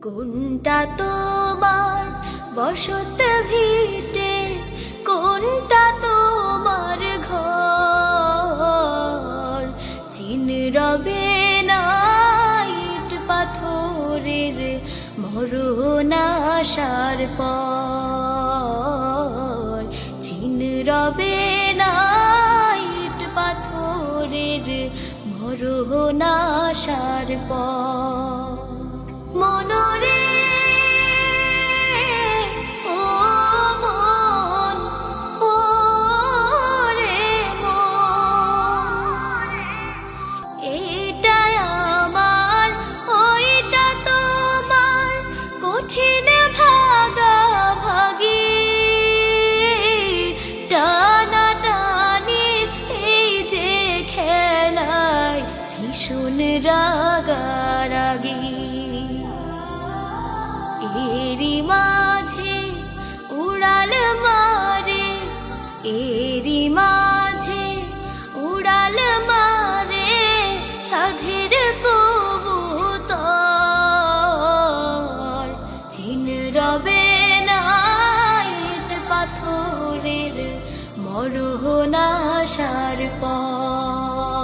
কোনটা তোমার বসত ভিটে, কোনটা তোমার ঘর? চিন রবে না ইট পাথরের মরণ আসার পর। চিন রবে না ইট পাথরের মরণ আসার পর। মনরে ও মন, ও রে মন, এটা আমার ওইটা তোমার, কঠিন ভাগাভাগি টানাটানি এই যে খেলায় ভীষণ রাগারাগি। এরি মাঝে উড়াল মারে, এরি মাঝে উড়াল মারে সাধের কবুতর। চিন রবে না ইট পাথরের মরণ আসার পর।